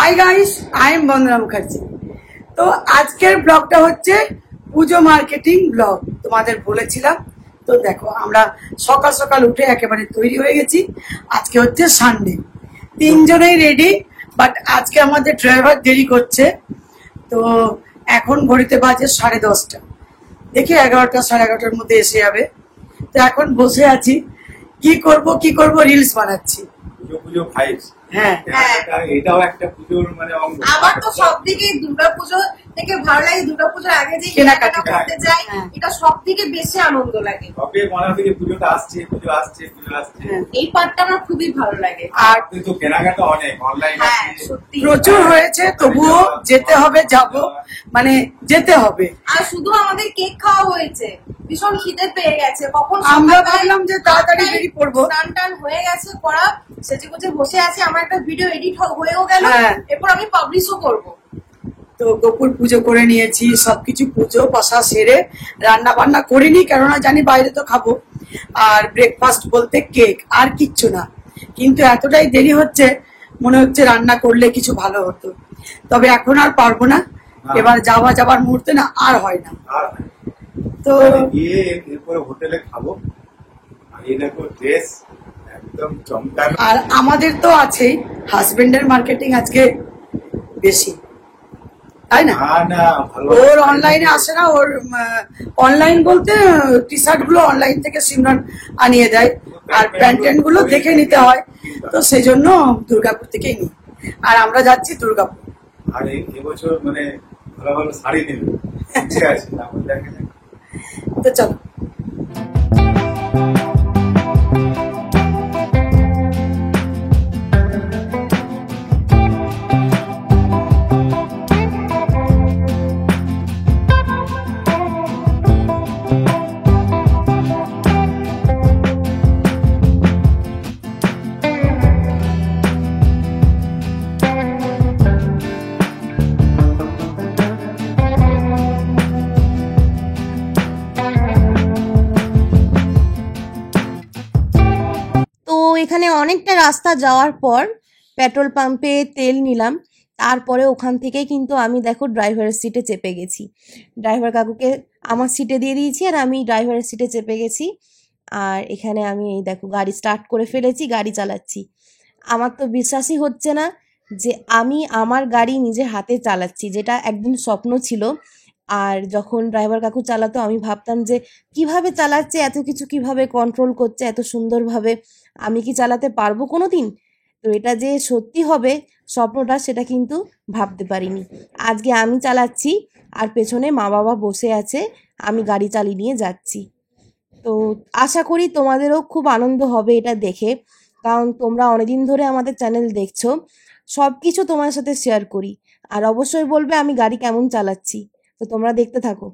Hi guys, I am বন্দনা মুখার্জি। তো আজকের ব্লগটা হচ্ছে পুজো মার্কেটিং ব্লগ। তোমাদের বলেছিলাম তো, দেখো আমরা সকাল সকাল উঠে একেবারে তৈরি হয়ে গেছি। আজকে হচ্ছে সানডে, তিনজনেই রেডি, বাট আজকে আমাদের ড্রাইভার দেরি করছে। তো এখন ঘড়িতে বাজে 10:30। দেখি 11টা 11:30টার মধ্যে এসে যাবে। তো এখন বসে আছি, কি করব রিলস বানাচ্ছি। পুজো ভাইবস। হ্যাঁ, এটাও একটা পুজোর মানে অঙ্গ। আমার তো সবদিকে দুর্গাপুজো থেকে ভালো লাগে, দুর্গাপুজোর আগে যে কেনাকাটা করতে যাই, এটা সবথেকে বেশি আনন্দ লাগে। তবে মনে হয় যে পুজো আসছে। এই পার্টটা আমার খুবই ভালো লাগে। আর কিন্তু কেনাকাটা অনেক অনলাইন প্রচুর হয়েছে, তবুও যেতে হবে, যাব মানে যেতে হবে। আর শুধু আমাদের কেক খাওয়া হয়েছে, ভীষণ খিদে পেয়ে গেছে। কখন আমরা ভাবলাম যে তাড়াতাড়ি বেরিয়ে পড়বো, টান হয়ে গেছে, পড়া সেজে গুজে বসে আছে। আমার একটা ভিডিও এডিট হয়েও গেল, এরপর আমি পাবলিশও করব। তো গোপুর পুজো করে নিয়েছি, সবকিছু পুজো পাশা সেরে রান্না বান্না করিনি, কেননা জানি বাইরে তো খাবো। আর ব্রেকফাস্ট বলতে কেক, আর কিচ্ছু না। কিন্তু এতটাই দেরি হচ্ছে, মনে হচ্ছে রান্না করলে কিছু ভালো হতো। তবে এখন আর পারবো না, এবার যাবার মুহূর্তে না আর হয় না। তো গিয়ে এরপরে হোটেলে খাবো। আর এই দেখো ড্রেস একদম চমৎকার। আর আমাদের তো আছেই হাজবেন্ডের মার্কেটিং আজকে বেশি, তাই না? ওর অনলাইনে আসে না, ওর অনলাইন বলতে টি শার্ট গুলো অনলাইন থেকে সিমরান আনিয়ে দেয়, আর প্যান্ট গুলো দেখে নিতে হয়। তো সেই জন্য দুর্গাপুর থেকেই নিই, আর আমরা যাচ্ছি দুর্গাপুর। আর এবছর মানে ভালো ভালো শাড়ি নেবে, ইচ্ছে আছে। তো চলো। এখানে অনেকটা রাস্তা যাওয়ার পর পেট্রোল পাম্পে তেল নিলাম। তারপরে ওখান থেকে কিন্তু আমি দেখো ড্রাইভারের সিটে চেপে গেছি। ড্রাইভার কাকুকে আমার সিটে দিয়ে দিয়েছি, আর আমি ড্রাইভারের সিটে চেপে গেছি। আর এখানে আমি এই দেখো গাড়ি স্টার্ট করে ফেলেছি, গাড়ি চালাচ্ছি। আমার তো বিশ্বাসই হচ্ছে না যে আমি আমার গাড়ি নিজের হাতে চালাচ্ছি, যেটা একদিন স্বপ্ন ছিল। আর যখন ড্রাইভার কাকু চালাতো, আমি ভাবতাম যে কিভাবে চালাচ্ছে, এত কিছু কিভাবে কন্ট্রোল করছে এত সুন্দরভাবে, আমি কি চালাতে পারবো কোনো দিন? তো এটা যে সত্যি হবে স্বপ্নটা, সেটা কিন্তু ভাবতে পারিনি। আজকে আমি চালাচ্ছি, আর পেছনে মা বাবা বসে আছে, আমি গাড়ি চালিয়ে নিয়ে যাচ্ছি। তো আশা করি তোমাদেরও খুব আনন্দ হবে এটা দেখে, কারণ তোমরা অনেকদিন ধরে আমাদের চ্যানেল দেখছো, সব কিছু তোমার সাথে শেয়ার করি। আর অবশ্যই বলবে আমি গাড়ি কেমন চালাচ্ছি। তো তোমরা দেখতে থাকো।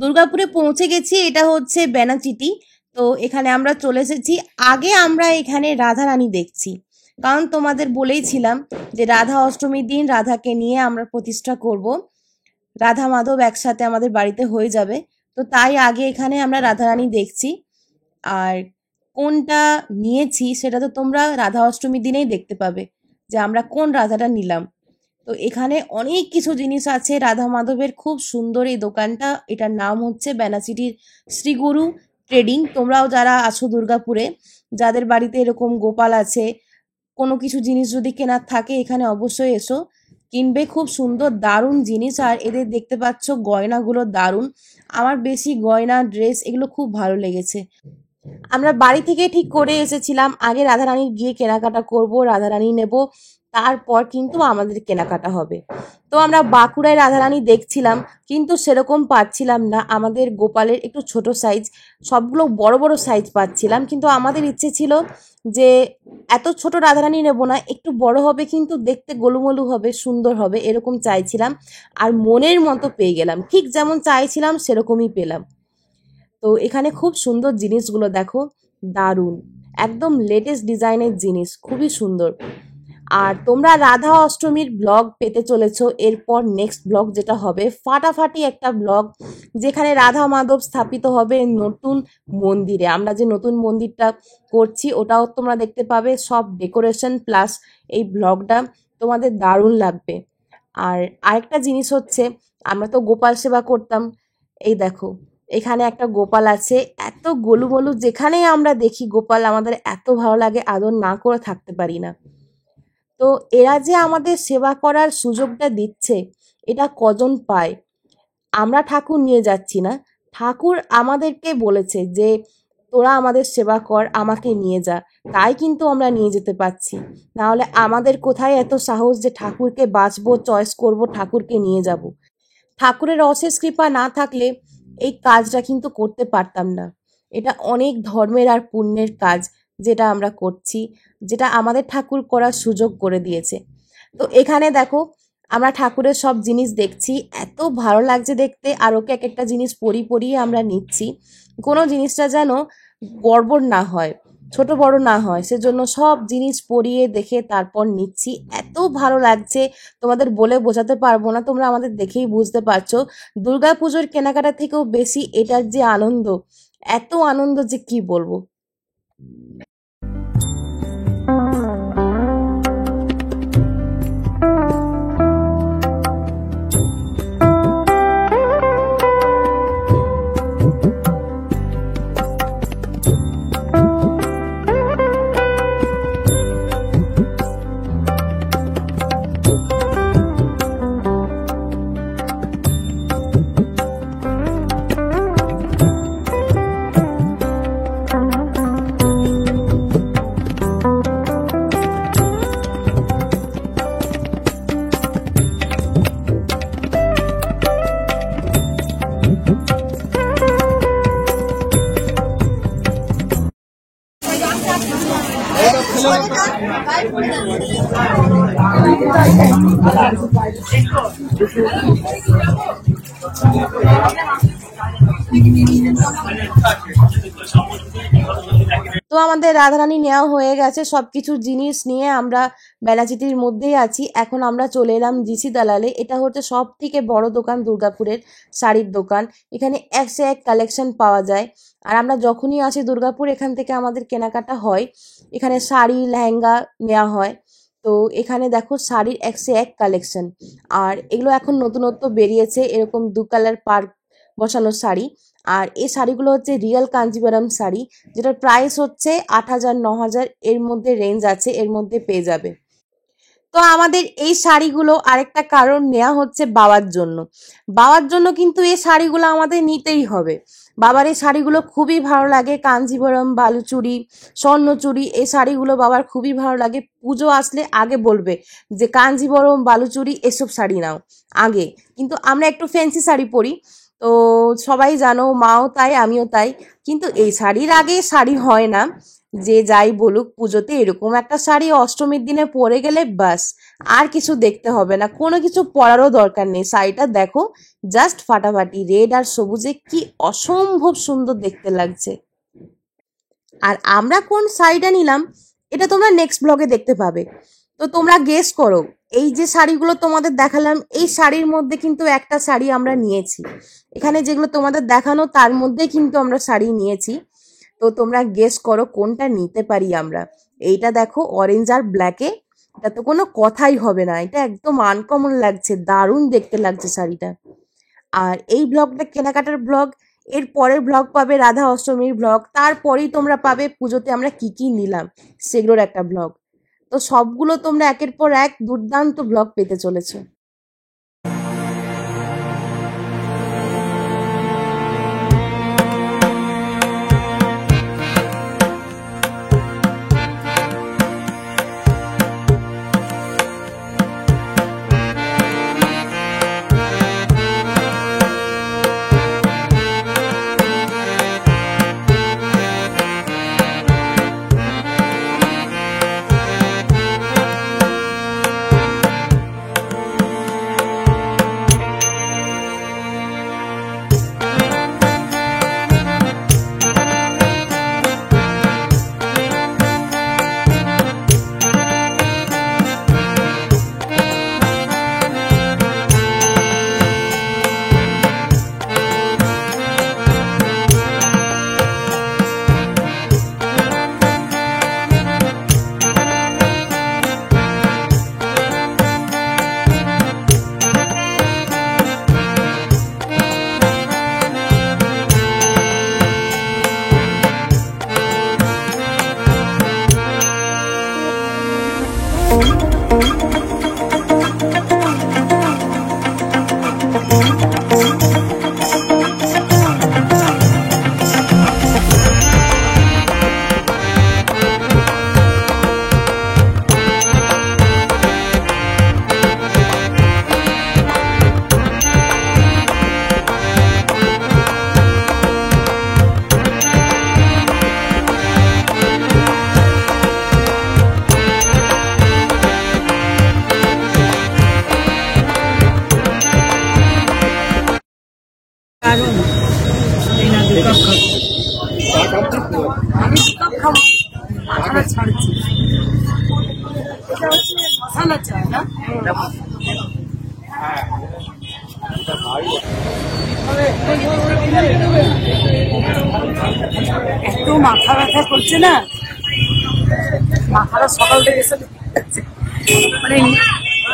দুর্গাপুরে পৌঁছে গেছি। এটা হচ্ছে বেনাচিটি। তো এখানে আমরা চলে এসেছি। আগে আমরা এখানে রাধারানী দেখছি, কারণ তোমাদের বলেইছিলাম যে রাধা অষ্টমীর দিন রাধাকে নিয়ে আমরা প্রতিষ্ঠা করব, রাধা মাধব একসাথে আমাদের বাড়িতে হয়ে যাবে। তো তাই আগে এখানে আমরা রাধারানী দেখছি। আর কোনটা নিয়েছি সেটা তো তোমরা রাধা অষ্টমীর দিনেই দেখতে পাবে যে আমরা কোন রাধাটা নিলাম। তো এখানে অনেক কিছু জিনিস আছে রাধা মাধবের, খুব সুন্দর এই দোকানটা। এটার নাম হচ্ছে বেনাচিটির শ্রীগুরু ট্রেডিং। তোমরাও যারা আছো দুর্গাপুরে, যাদের বাড়িতে এরকম গোপাল আছে, কোনো কিছু জিনিস যদি কেনার থাকে এখানে অবশ্যই এসো, কিনবে। খুব সুন্দর দারুণ জিনিস। আর এদের দেখতে পাচ্ছ গয়নাগুলো দারুণ। আমার বেশি গয়না ড্রেস এগুলো খুব ভালো লেগেছে। আমরা বাড়ি থেকে ঠিক করে এসেছিলাম আগে রাধারানীর গিয়ে কেনাকাটা করব, রাধারানী নেব, তারপর কিন্তু আমাদের কেনাকাটা হবে। তো আমরা বাঁকুড়ায় রাধারানী দেখছিলাম, কিন্তু সেরকম পাচ্ছিলাম না। আমাদের গোপালের একটু ছোট সাইজ, সবগুলো বড় বড় সাইজ পাচ্ছিলাম। কিন্তু আমাদের ইচ্ছে ছিল যে এত ছোট রাধারানী নেব না, একটু বড় হবে কিন্তু দেখতে গোলুমলু হবে, সুন্দর হবে, এরকম চাইছিলাম। আর মনের মতো পেয়ে গেলাম, ঠিক যেমন চাইছিলাম সেরকমই পেলাম। তো এখানে খুব সুন্দর জিনিসগুলো দেখো, দারুণ, একদম লেটেস্ট ডিজাইনের জিনিস, খুবই সুন্দর। আর তোমরা রাধা অষ্টমীর ব্লগ পেতে চলেছো। এরপর নেক্সট ব্লগ যেটা হবে ফাটাফাটি একটা ব্লগ, যেখানে রাধা মাধব স্থাপিত হবে নতুন মন্দিরে। আমরা যে নতুন মন্দিরটা করছি ওটাও তোমরা দেখতে পাবে, সব ডেকোরেশন প্লাস এই ব্লগটা তোমাদের দারুণ লাগবে। আর আরেকটা জিনিস হচ্ছে, আমরা তো গোপাল সেবা করতাম, এই দেখো এখানে একটা গোপাল আছে, এত গোলুমলু, যেখানেই আমরা দেখি গোপাল আমাদের এত ভালো লাগে, আদর না করে থাকতে পারি না। তো এরা যে আমাদের সেবা করার সুযোগটা দিচ্ছে, এটা কজন পায়? আমরা ঠাকুর নিয়ে যাচ্ছি না, ঠাকুর আমাদেরকে বলেছে যে তোরা আমাদের সেবা কর, আমাকে নিয়ে যা, তাই কিন্তু আমরা নিয়ে যেতে পারছি। নাহলে আমাদের কোথায় এত সাহস যে ঠাকুরকে বাঁচবো, চয়েস করব, ঠাকুরকে নিয়ে যাব। ঠাকুরের অশেষ কৃপা না থাকলে এই কাজটা কিন্তু করতে পারতাম না। এটা অনেক ধর্মের আর পুণ্যের কাজ যেটা আমরা করছি, যেটা আমাদের ঠাকুর করার সুযোগ করে দিয়েছে। তো এখানে দেখো আমরা ঠাকুরের সব জিনিস দেখছি, এত ভালো লাগছে দেখতে। আর ওকে এক একটা জিনিস পরিয়ে আমরা নিচ্ছি, কোনো জিনিসটা যেন গড়বড় না হয়, ছোট বড় না হয়, সেজন্য সব জিনিস পরিয়ে দেখে তারপর নিচ্ছি। এত ভালো লাগছে তোমাদের বলে বোঝাতে পারবো না, তোমরা আমাদের দেখেই বুঝতে পারছো। দুর্গাপুজোর কেনাকাটা থেকেও বেশি এটার যে আনন্দ, এত আনন্দ যে কি বলবো। তো আমাদের রাধারানী নেওয়া হয়ে গেছে, সবকিছু জিনিস নিয়ে আমরা বেনাচিটির মধ্যেই আছি। এখন আমরা চলে এলাম জিসি দালালে। এটা হচ্ছে সব থেকে বড় দোকান দুর্গাপুরের, শাড়ির দোকান। এখানে এক সে এক কালেকশন পাওয়া যায়। আর আমরা যখনই আসি দুর্গাপুর, এখান থেকে আমাদের কেনাকাটা হয়। এখানে শাড়ি লেহেঙ্গা নেওয়া হয়। তো এখানে দেখো শাড়ির এক সে এক কালেকশন। আর এগুলো এখন নতুনত্ব বেরিয়েছে, এরকম 2 কালার পার বসানো শাড়ি। আর এই শাড়িগুলো হচ্ছে রিয়েল কাঞ্জিভারাম শাড়ি, যেটার প্রাইস হচ্ছে 8,000 9,000 এর মধ্যে রেঞ্জ আছে, এর মধ্যে পেয়ে যাবে। তো আমাদের এই শাড়িগুলো আরেকটা কারণ নেওয়া হচ্ছে বাবার জন্য। বাবার জন্য কিন্তু এই শাড়িগুলো আমাদের নিতেই হবে। বাবার এই শাড়িগুলো খুবই ভালো লাগে, কাঞ্জিভরম, বালুচুরি, স্বর্ণচুরি, এই শাড়িগুলো বাবার খুবই ভালো লাগে। পুজো আসলে আগে বলবে যে কাঞ্জিভরম, বালুচুরি এসব শাড়ি নাও আগে। কিন্তু আমরা একটু ফ্যান্সি শাড়ি পরি, তো সবাই জানো, মাও তাই আমিও তাই। কিন্তু এই শাড়ির আগে শাড়ি হয় না। যে যাই বলুক, পুজোতে এরকম একটা শাড়ি অষ্টমীর দিনে পরে গেলে বাস, আর কিছু দেখতে হবে না, কোনো কিছু পরারও দরকার নেই। শাড়িটা দেখো, জাস্ট ফাটাফাটি, রেড আর সবুজে কি অসম্ভব সুন্দর দেখতে লাগছে। আর আমরা কোন শাড়িটা নিলাম এটা তোমরা নেক্সট ব্লগে দেখতে পাবে। তো তোমরা গেস করো, এই যে শাড়িগুলো তোমাদের দেখালাম, এই শাড়ির মধ্যে কিন্তু একটা শাড়ি আমরা নিয়েছি। এখানে যেগুলো তোমাদের দেখানো তার মধ্যে কিন্তু আমরা শাড়ি নিয়েছি। তো তোমরা গেস করো কোনটা নিতে পারি আমরা। এইটা দেখো, অরেঞ্জ আর ব্ল্যাকে, এটা তো কোনো কথাই হবে না, এটা একদম আনকমন লাগছে, দারুণ দেখতে লাগছে শাড়িটা। আর এই ব্লগটা কেনাকাটার ব্লগ। এর পরের ব্লগ পাবে রাধা অষ্টমীর ব্লগ, তারপরেই তোমরা পাবে পুজোতে আমরা কি কি নিলাম সেগুলোর একটা ব্লগ। তো সবগুলো তোমরা একের পর এক দুর্দান্ত ব্লগ পেতে চলেছো। দারুণ। এই না, দু কাপ খাবো। আমি 2 কাপ খাবো, মাথাটা ছাড়ছি। এটা হচ্ছে মশালা চা না? এত মাথা ব্যথা করছে না, মাথাটা সকাল থেকে এসে মানে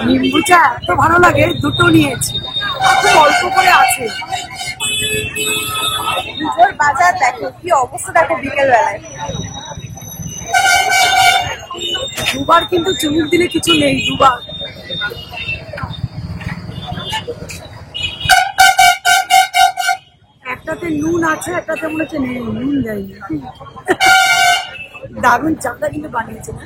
নিম্বু চা এত ভালো লাগে, দুটো নিয়েছি, খুব অল্প করে আছে। পুজোর বাজার দেখো কি অবস্থা, দেখো বিকেল বেলায়। দুবার কিন্তু চুমুক দিলে কিছু নেই, দুবার। একটাতে নুন আছে, একটাতে মনে হচ্ছে নেই, নুন দেয়নি। দারুণ চাটা কিন্তু বানিয়েছে না?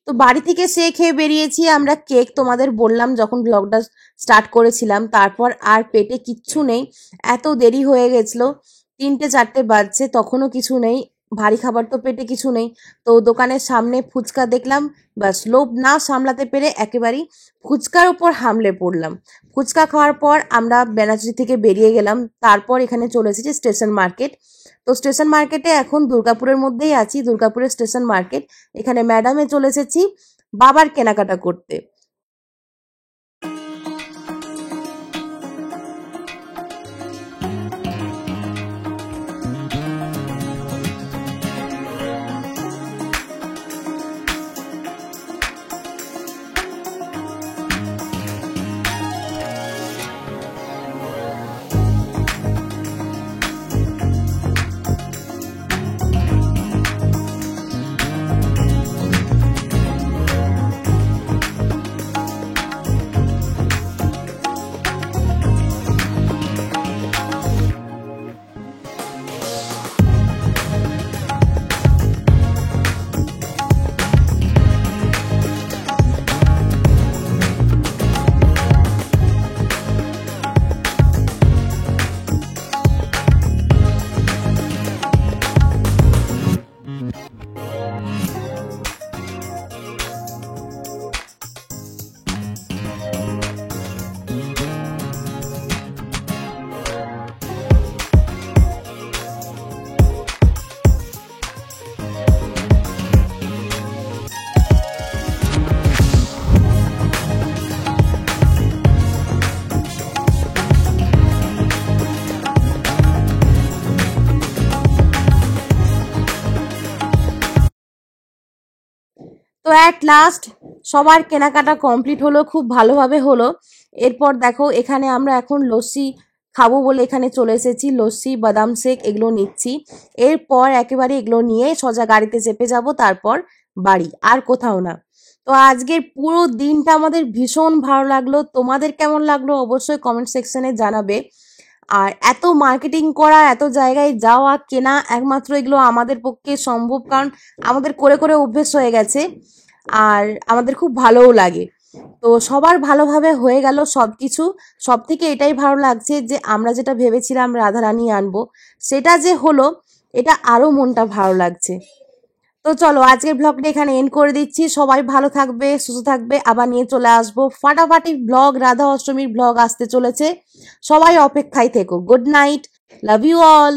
তো বাড়ি থেকে সে খেয়ে বেরিয়েছি আমরা। কেক তোমাদের বললাম যখন ব্লগটা স্টার্ট করেছিলাম, তারপর আর পেটে কিচ্ছু নেই, এত দেরি হয়ে গেছিলো, 3টে 4টে বাজছে, তখনও কিছু নেই। ভারী খাবার তো পেটে কিছু নেই। তো দোকানের সামনে ফুচকা দেখলাম, ব্যাস লোভ না সামলাতে পেরে একেবারেই ফুচকার উপর হামলে পড়লাম। ফুচকা খাওয়ার পর আমরা ব্যানার্জি থেকে বেরিয়ে গেলাম। তারপর এখানে চলে এসেছি স্টেশন মার্কেট। তো স্টেশন মার্কেটে এখন দুর্গাপুরের মধ্যেই আছি, দুর্গাপুরের স্টেশন মার্কেট। এখানে ম্যাডামে চলে এসেছি বাবার কেনাকাটা করতে। তো অ্যাট লাস্ট সবার কেনাকাটা কমপ্লিট হলো, খুব ভালোভাবে হলো। এরপর দেখো এখানে আমরা এখন লস্যি খাবো বলে এখানে চলে এসেছি, লস্যি বাদাম শেক এগুলো নিচ্ছি। এরপর একেবারে এগুলো নিয়ে সোজা গাড়িতে চেপে যাব, তারপর বাড়ি, আর কোথাও না। তো আজকের পুরো দিনটা আমাদের ভীষণ ভালো লাগলো। তোমাদের কেমন লাগলো অবশ্যই কমেন্ট সেকশনে জানাবে। আর এত মার্কেটিং করা, এত জায়গায় যাওয়া, কেনা, একমাত্র এগুলো আমাদের পক্ষে সম্ভব, কারণ আমাদের করে করে অভ্যেস হয়ে গেছে আর আমাদের খুব ভালোও লাগে। তো সবার ভালোভাবে হয়ে গেল সব কিছু। সব থেকে এটাই ভালো লাগছে যে আমরা যেটা ভেবেছিলাম রাধারানী আনবো, সেটা যে হলো, এটা আরও মনটা ভালো লাগছে। তো চলো আজকের ব্লগটা এখানে এন্ড করে দিচ্ছি। সবাই ভালো থাকবে, সুস্থ থাকবে, আবার নিয়ে চলে আসবো ফাটাফাটি ব্লগ। রাধা অষ্টমীর ব্লগ আসতে চলেছে, সবাই অপেক্ষায় থেকো। Good night, love you all.